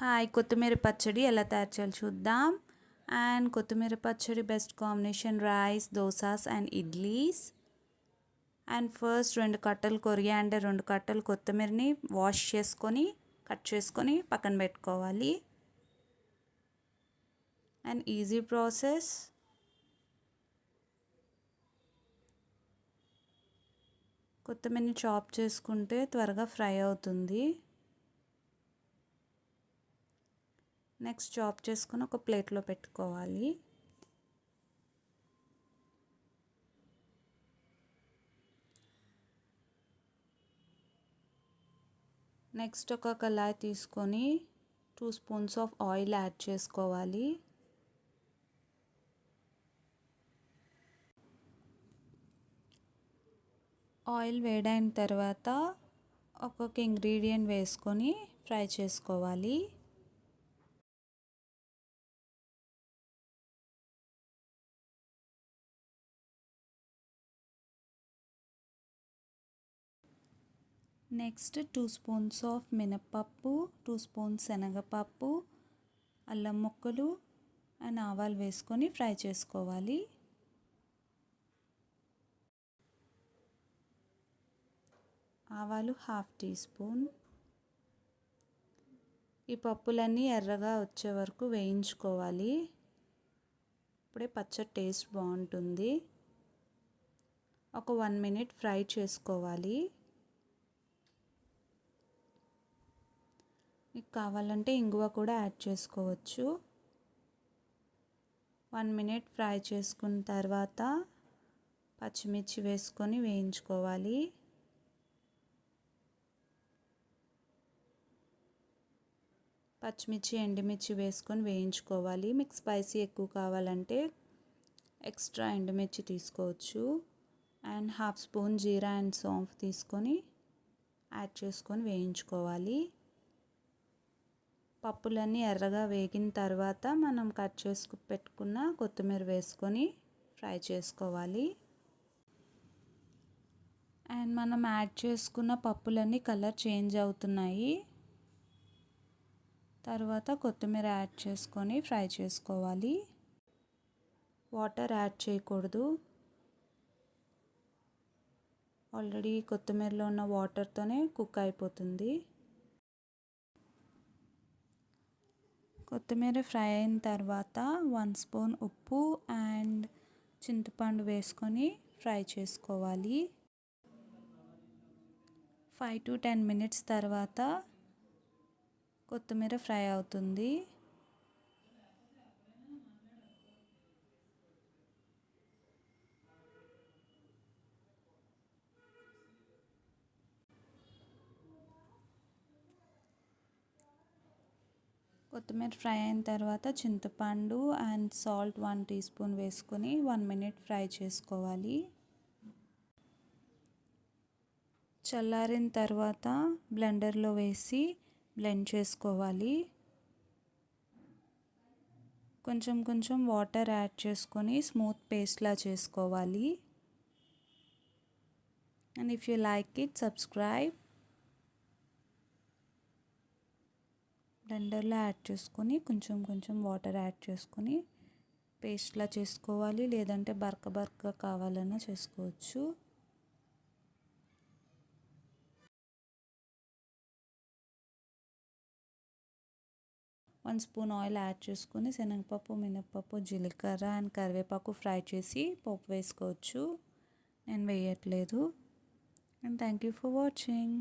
Hi, కొత్తిమీర పచ్చడి ఎలా తయారు చేయాలో చూద్దాం. అండ్ కొత్తిమీర పచ్చడి best combination rice, dosas and idlis. And first 2 కట్టలు కొరియాండర్, 2 కట్టలు కొత్తిమీరని వాష్ చేసుకొని కట్ చేసుకొని పక్కన పెట్టుకోవాలి. And easy process. కొత్తిమీరని చాప్ చేసుకుంటే త్వరగా ఫ్రై అవుతుంది. నెక్స్ట్ చాప్ చేసుకొని ఒక ప్లేట్లో పెట్టుకోవాలి. నెక్స్ట్ ఒక కళాయి తీసుకొని 2 స్పూన్స్ ఆఫ్ ఆయిల్ యాడ్ చేసుకోవాలి. ఆయిల్ వేడైన తర్వాత ఒక్కొక్క ఇంగ్రీడియంట్ వేసుకొని ఫ్రై చేసుకోవాలి. నెక్స్ట్ 2 స్పూన్స్ ఆఫ్ మినప్పప్పు, 2 స్పూన్స్ శనగపప్పు, అల్లం ముక్కలు అండ్ ఆవాలు వేసుకొని ఫ్రై చేసుకోవాలి. ఆవాలు 1/2 టీ స్పూన్. ఈ పప్పులన్నీ ఎర్రగా వచ్చే వరకు వేయించుకోవాలి. ఇప్పుడే పచ్చడి టేస్ట్ బాగుంటుంది. ఒక 1 మినిట్ ఫ్రై చేసుకోవాలి. మీకు కావాలంటే ఇంగువ కూడా యాడ్ చేసుకోవచ్చు. 1 మినిట్ ఫ్రై చేసుకున్న తర్వాత పచ్చిమిర్చి వేసుకొని వేయించుకోవాలి. పచ్చిమిర్చి, ఎండుమిర్చి వేసుకొని వేయించుకోవాలి. మీకు స్పైసీ ఎక్కువ కావాలంటే ఎక్స్ట్రా ఎండుమిర్చి తీసుకోవచ్చు. And 1/2 spoon jeera and saunf తీసుకొని యాడ్ చేసుకొని వేయించుకోవాలి. పప్పులన్నీ ఎర్రగా వేగిన తర్వాత మనం కట్ చేసుకు పెట్టుకున్న కొత్తిమీర వేసుకొని ఫ్రై చేసుకోవాలి. అండ్ మనం యాడ్ చేసుకున్న పప్పులన్నీ కలర్ చేంజ్ అవుతున్నాయి. తర్వాత కొత్తిమీర యాడ్ చేసుకొని ఫ్రై చేసుకోవాలి. వాటర్ యాడ్ చేయకూడదు. ఆల్రెడీ కొత్తిమీరలో ఉన్న వాటర్తోనే కుక్ అయిపోతుంది. కొత్తిమీర ఫ్రై అయిన తర్వాత 1 స్పూన్ ఉప్పు అండ్ చింతపండు వేసుకొని ఫ్రై చేసుకోవాలి. 5 to 10 మినిట్స్ తర్వాత కొత్తిమీర ఫ్రై అవుతుంది. కొత్తిమీర ఫ్రై అయిన తర్వాత చింతపండు అండ్ సాల్ట్ 1 టీ స్పూన్ వేసుకొని 1 మినిట్ ఫ్రై చేసుకోవాలి. చల్లారిన తర్వాత బ్లెండర్లో వేసి బ్లెండ్ చేసుకోవాలి. కొంచెం కొంచెం వాటర్ యాడ్ చేసుకొని స్మూత్ పేస్ట్లా చేసుకోవాలి. And if you like it, subscribe. బ్లెండర్లో యాడ్ చేసుకొని కొంచెం కొంచెం వాటర్ యాడ్ చేసుకొని పేస్ట్లా చేసుకోవాలి. లేదంటే బరక కావాలన్నా చేసుకోవచ్చు. వన్ స్పూన్ ఆయిల్ యాడ్ చేసుకొని శనగపప్పు, మినప్పప్పు, జీలకర్ర అండ్ కరివేపాకు ఫ్రై చేసి పోపు వేసుకోవచ్చు. నేను వేయట్లేదు. And thank you for watching.